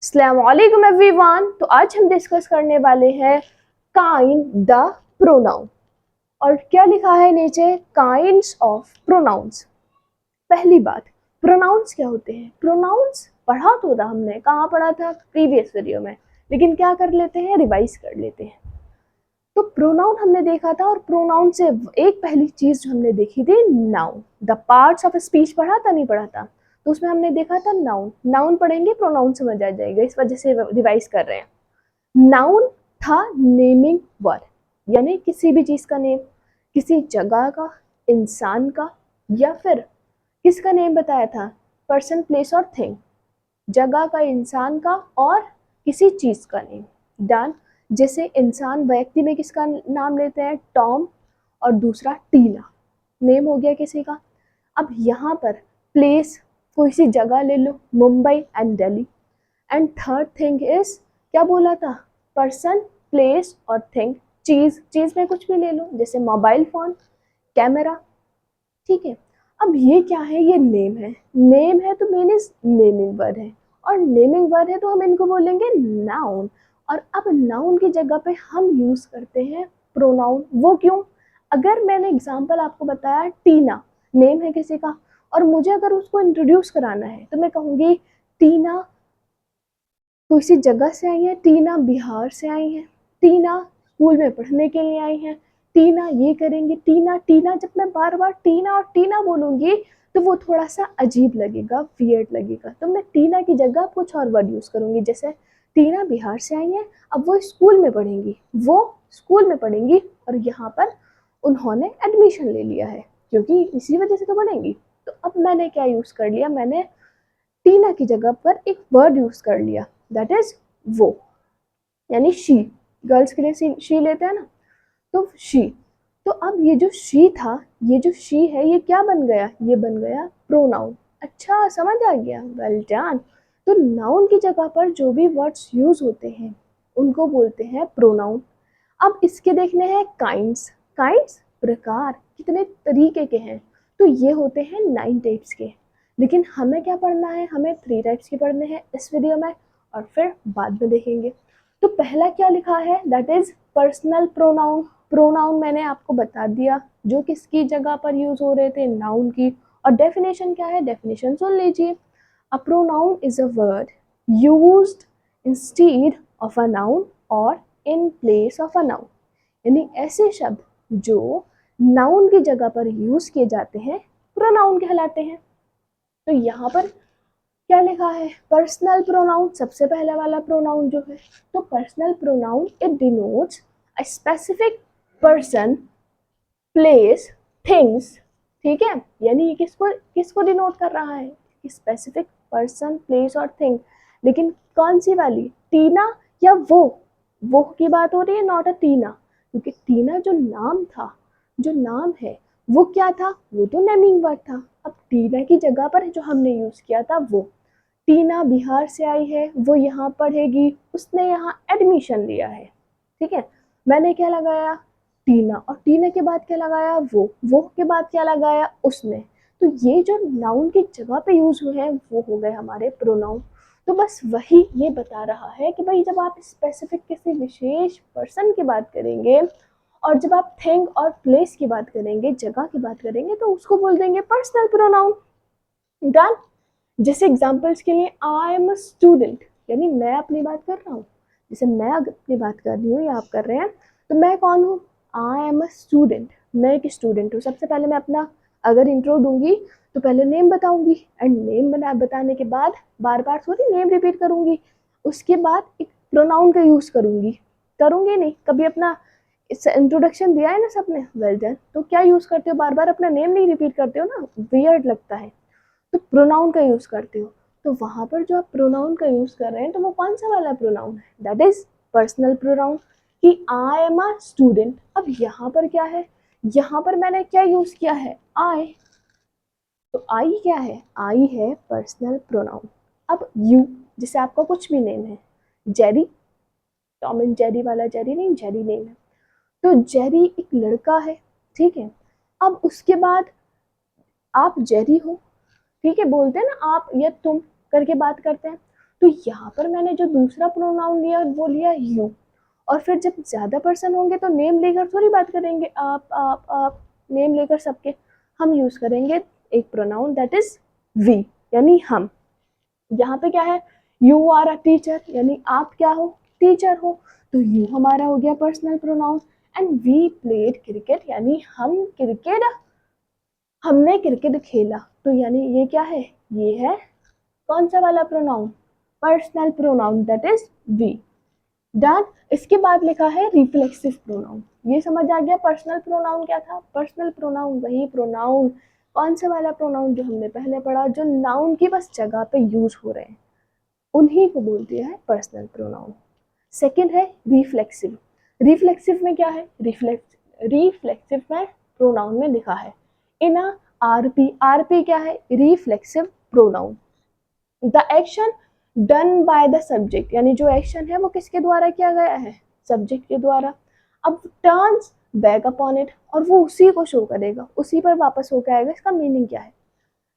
अस्सलामुअलैकुम एवरीवन। तो आज हम डिस्कस करने वाले हैं काइंड द प्रोनाउन। और क्या लिखा है नीचे, काइंड्स ऑफ प्रोनाउंस। पहली बात, प्रोनाउंस क्या होते हैं? प्रोनाउंस पढ़ा तो था हमने, कहाँ पढ़ा था? प्रीवियस वीडियो में। लेकिन क्या कर लेते हैं, रिवाइज कर लेते हैं। तो प्रोनाउन हमने देखा था, और प्रोनाउन से एक पहली चीज जो हमने देखी थी, noun. The parts of speech पढ़ा था, नहीं पढ़ा था? तो उसमें हमने देखा था नाउन। नाउन पढ़ेंगे, प्रोनाउन समझ आ जाएगा, इस वजह से रिवाइज कर रहे हैं। नाउन था नेमिंग वर्ड, यानी किसी भी चीज का नेम, किसी जगह का, इंसान का, या फिर किसका नेम बताया था? पर्सन, प्लेस और थिंग। जगह का, इंसान का और किसी चीज का नेम। डन। जैसे इंसान, व्यक्ति में किसका नाम लेते हैं? टॉम, और दूसरा टीना, नेम हो गया किसी का। अब यहाँ पर प्लेस, कोई सी जगह ले लो, Mumbai and Delhi. And third thing is, क्या बोला था? पर्सन, प्लेस और थिंग। चीज, चीज में कुछ भी ले लो, जैसे मोबाइल फोन, कैमरा। ठीक है। अब ये क्या है? ये नेम है। नेम है तो मेन इज नेमिंग वर्ड है, और नेमिंग वर्ड है तो हम इनको बोलेंगे नाउन। और अब नाउन की जगह पे हम यूज करते हैं प्रोनाउन। वो क्यों? अगर मैंने एग्जांपल आपको बताया, टीना नेम है किसी का, और मुझे अगर उसको इंट्रोड्यूस कराना है तो मैं कहूँगी टीना किसी जगह से आई है, टीना बिहार से आई है, टीना स्कूल में पढ़ने के लिए आई है, टीना ये करेंगे, टीना टीना। जब मैं बार बार टीना और टीना बोलूंगी तो वो थोड़ा सा अजीब लगेगा, वियर्ड लगेगा। तो मैं टीना की जगह कुछ और वर्ड यूज करूंगी, जैसे टीना बिहार से आई है, अब वो स्कूल में पढ़ेंगी, वो स्कूल में पढ़ेंगी, और यहाँ पर उन्होंने एडमिशन ले लिया है, क्योंकि इसी वजह से तो पढ़ेंगी। तो अब मैंने क्या यूज कर लिया? मैंने टीना की जगह पर एक वर्ड यूज कर लिया, दैट इज वो, यानी शी। गर्ल्स के लिए शी लेते हैं ना, तो शी। तो अब ये जो शी था, ये जो शी है, ये क्या बन गया? ये बन गया प्रोनाउन। अच्छा, समझ आ गया, वेल डन। तो नाउन की जगह पर जो भी वर्ड्स यूज होते हैं उनको बोलते हैं प्रोनाउन। अब इसके देखने हैं काइंड्स। काइंड्स प्रकार, कितने तरीके के हैं? तो ये होते हैं 9 टाइप्स के। लेकिन हमें क्या पढ़ना है? हमें 3 टाइप्स के पढ़ने हैं इस वीडियो में, और फिर बाद में देखेंगे। तो पहला क्या लिखा है? That is personal pronoun. Pronoun मैंने आपको बता दिया, जो किसकी जगह पर यूज हो रहे थे, नाउन की। और डेफिनेशन क्या है? डेफिनेशन सुन लीजिए। A pronoun is a word used instead of a noun और in place of a noun, यानी ऐसे शब्द जो नाउन की जगह पर यूज किए जाते हैं प्रोनाउन कहलाते हैं। तो यहाँ पर क्या लिखा है? पर्सनल प्रोनाउन, सबसे पहला वाला प्रोनाउन जो है। तो personal pronoun it denotes a specific person, place, things. ठीक है, यानी ये किसको किसको डिनोट कर रहा है? स्पेसिफिक पर्सन, प्लेस और थिंग। लेकिन कौन सी वाली? टीना या वो की बात हो रही है, नॉट अ टीना। क्योंकि टीना जो नाम था, जो नाम है, वो क्या था? वो तो नेमिंग वर्ड था। अब टीना की जगह पर जो हमने यूज किया था वो, टीना बिहार से आई है, वो यहाँ पढ़ेगी, उसने यहाँ एडमिशन लिया है। ठीक है, मैंने क्या लगाया? टीना, और टीना के बाद क्या लगाया? वो के बाद क्या लगाया? उसने। तो ये जो नाउन की जगह पे यूज हुए हैं वो हो गए हमारे प्रोनाउन। तो बस वही ये बता रहा है कि भाई जब आप स्पेसिफिक किसी विशेष पर्सन की बात करेंगे, और जब आप थिंग और प्लेस की बात करेंगे, जगह की बात करेंगे, तो उसको बोल देंगे पर्सनल प्रोनाउन। डन। जैसे एग्जाम्पल्स के लिए, आई एम अ स्टूडेंट, यानी मैं अपनी बात कर रहा हूँ। जैसे मैं अपनी बात कर रही हूँ या आप कर रहे हैं, तो मैं कौन हूँ? आई एम अ स्टूडेंट, मैं एक स्टूडेंट हूँ। सबसे पहले मैं अपना अगर इंट्रो दूंगी तो पहले नेम बताऊंगी, एंड नेम बताने के बाद बार बार थोड़ी नेम रिपीट करूंगी, उसके बाद एक प्रोनाउन का यूज करूंगी। करूंगी नहीं कभी? अपना इंट्रोडक्शन दिया है ना सबने, वेल डन। तो क्या यूज करते हो? बार बार अपना नेम नहीं रिपीट करते हो ना, वियर्ड लगता है, तो प्रोनाउन का यूज करते हो। तो वहां पर जो आप प्रोनाउन का यूज कर रहे हैं, तो वो कौन सा वाला प्रोनाउन है? दैट इज पर्सनल प्रोनाउन, कि आई एम अ स्टूडेंट। अब यहाँ पर क्या है? यहाँ पर मैंने क्या यूज किया है? आई। तो आई क्या है? आई है पर्सनल प्रोनाउन। अब यू, जैसे आपका कुछ भी नेम है, जेरी, टॉम एंड जेरी वाला जेरी नहीं, जेरी नेम है, तो जेरी एक लड़का है। ठीक है, अब उसके बाद आप जेरी हो, ठीक है, बोलते हैं ना आप या तुम करके बात करते हैं, तो यहाँ पर मैंने जो दूसरा प्रोनाउन लिया वो लिया यू, और फिर जब ज़्यादा पर्सन होंगे तो नेम लेकर थोड़ी बात करेंगे, आप नेम लेकर सबके हम यूज़ करेंगे एक प्रोनाउन दैट इज़ वी, यानी हम। यहाँ पे क्या है, यू आर अ टीचर, यानी आप क्या हो, टीचर हो, तो यू हमारा हो गया personal pronoun. And we played cricket, यानी हमने क्रिकेट खेला, तो यानी ये क्या है, ये है कौन सा वाला pronoun, personal pronoun that is we. Done. इसके बाद लिखा है रिफ्लेक्सिव प्रोनाउन। ये समझ आ गया पर्सनल प्रोनाउन क्या था। पर्सनल प्रोनाउन वही प्रोनाउन, कौन सा वाला प्रोनाउन जो हमने पहले पढ़ा, जो नाउन की बस जगह पे यूज हो रहे हैं, उन्हीं को बोलते हैं पर्सनल प्रोनाउन। सेकंड है रिफ्लेक्सिव। रिफ्लेक्सिव में क्या है, रिफ्लेक्सिव में प्रोनाउन में लिखा है इन आरपी। आरपी क्या है, reflexive pronoun. The action done by the subject, यानी जो एक्शन है वो किसके द्वारा किया गया है, सब्जेक्ट के द्वारा। अब टर्न्स बैक अपॉन इट, और वो उसी को शो करेगा, उसी पर वापस होकर आएगा। इसका मीनिंग क्या है,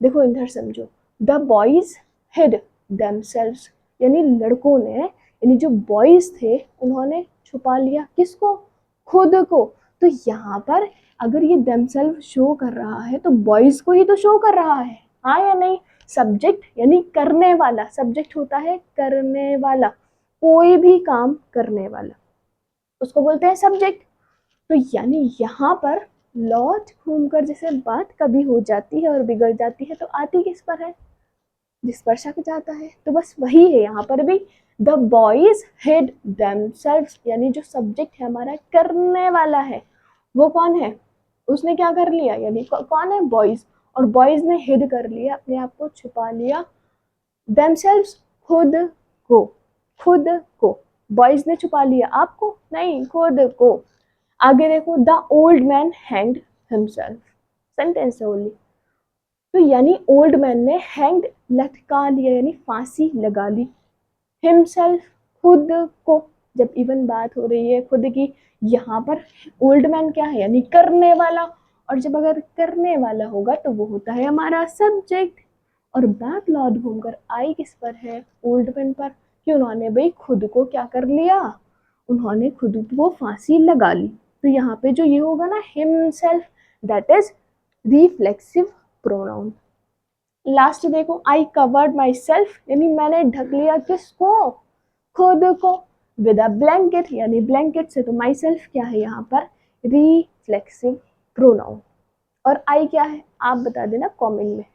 देखो इधर समझो। द बॉयज हिड देमसेल्व्स, यानी लड़कों ने, यानी जो बॉयज थे उन्होंने छुपा लिया किसको, खुद को। तो यहाँ पर अगर ये देमसेल्व शो कर रहा है तो बॉयज को ही तो शो कर रहा है, हाँ या नहीं। सब्जेक्ट यानी करने वाला, सब्जेक्ट होता है करने वाला, कोई भी काम करने वाला, उसको बोलते हैं सब्जेक्ट। तो यानी यहाँ पर लौट घूमकर जैसे बात कभी हो जाती है और बिगड़ जाती है तो आती किस पर है, जिस पर शक जाता है। तो बस वही है यहाँ पर भी, द बॉयज हिड देमसेल्व्स, यानी जो सब्जेक्ट है हमारा करने वाला है वो कौन है, उसने क्या कर लिया, यानी कौन है, बॉयज। और बॉयज ने हिड कर लिया, अपने आप को छुपा लिया, देमसेल्व्स खुद को, खुद को बॉयज ने छुपा लिया, आपको नहीं, खुद को। आगे देखो, the old man hanged himself, sentence है ओनली। तो यानी ओल्ड मैन ने हैंग्ड लटका लिया, यानी फांसी लगा ली, हिमसेल्फ खुद को, जब इवन बात हो रही है खुद की। यहाँ पर ओल्ड मैन क्या है, यानी करने वाला, और जब अगर करने वाला होगा तो वो होता है हमारा सब्जेक्ट। और बैक लॉर्ड घूमकर आई किस पर है, ओल्ड मैन पर, कि उन्होंने भाई खुद को क्या कर लिया, उन्होंने खुद को फांसी लगा ली। तो यहाँ पे जो ये होगा ना himself, that is reflexive pronoun. Last देखो, आई कवर्ड माई सेल्फ, यानी मैंने ढक लिया किसको, खुद को, विद अ ब्लैंकेट, यानी ब्लैंकेट से। तो माई सेल्फ क्या है यहाँ पर, रिफ्लेक्सिव प्रोनाउन। और आई क्या है आप बता देना कमेंट में।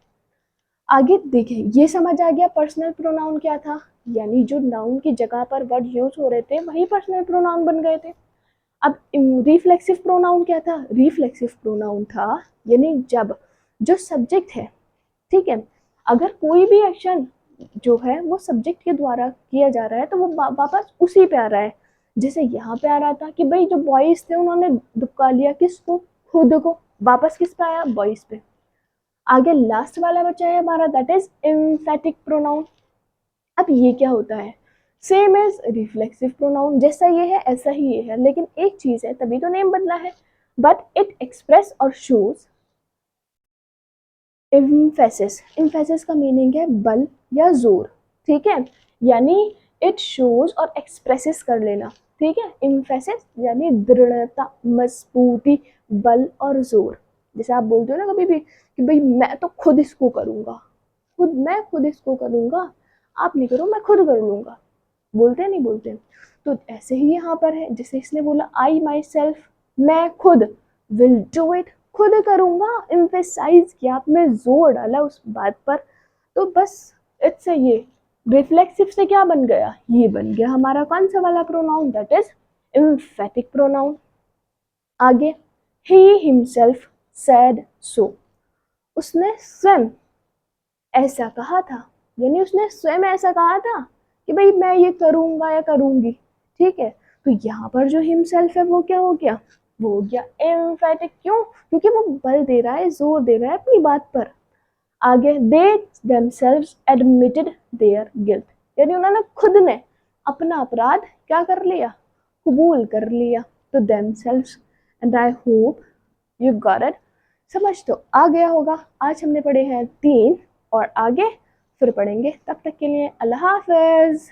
आगे देखें, ये समझ आ गया पर्सनल प्रोनाउन क्या था, यानी जो नाउन की जगह पर वर्ड यूज हो रहे थे वही पर्सनल प्रोनाउन बन गए थे। अब रिफ्लेक्सिव प्रोनाउन क्या था, रिफ्लेक्सिव प्रोनाउन था यानी जब जो सब्जेक्ट है, ठीक है, अगर कोई भी एक्शन जो है वो सब्जेक्ट के द्वारा किया जा रहा है तो वो वापस उसी पे आ रहा है। जैसे यहाँ पे आ रहा था कि भाई जो बॉयज थे उन्होंने दुबका लिया किसको, खुद को, वापस किस पे आया, बॉयज पे। आगे लास्ट वाला बचा है हमारा, दैट इज एम्फेटिक प्रोनाउन। अब ये क्या होता है, सेम एज रिफ्लेक्सिव प्रोनाउन, जैसा ये है ऐसा ही ये है, लेकिन एक चीज है तभी तो नेम बदला है, बट इट एक्सप्रेस और शोज एम्फेसिस। एम्फेसिस का मीनिंग है बल या जोर, ठीक है, यानी इट शोज और एक्सप्रेसेस कर लेना, ठीक है। एम्फेसिस यानी दृढ़ता, मजबूती, बल और जोर। जैसे आप बोलते हो ना कभी भी कि भाई मैं तो खुद इसको करूंगा, मैं खुद इसको करूंगा, आप नहीं करो मैं खुद कर लूंगा, बोलते नहीं बोलते। तो ऐसे ही यहाँ पर है, जैसे इसने बोला आई माई सेल्फ, मैं खुद, विल डू इट, खुद करूंगा, एम्फेसाइज किया, आपने जोर डाला उस बात पर। तो बस इट्स ये रिफ्लेक्सिव से क्या बन गया, ये बन गया हमारा कौन सा वाला pronoun, that is emphatic pronoun. आगे, ही हिमसेल्फ सेड सो, उसने स्वयं ऐसा कहा था, यानी उसने स्वयं ऐसा कहा था कि भाई मैं ये करूंगा या करूंगी, ठीक है। तो यहाँ पर जो हिमसेल्फ है वो क्या हो गया, वो हो गया एम्फेटिक। क्यों, क्योंकि वो बल दे रहा है, जोर दे रहा है अपनी बात पर। आगे, they themselves admitted their guilt, यानी उन्होंने खुद ने अपना अपराध क्या कर लिया, कबूल कर लिया। तो themselves, and I hope you got it, समझ तो आ गया होगा। आज हमने पढ़े हैं 3 और आगे फिर पढ़ेंगे। तब तक के लिए अल्लाह हाफ़िज़।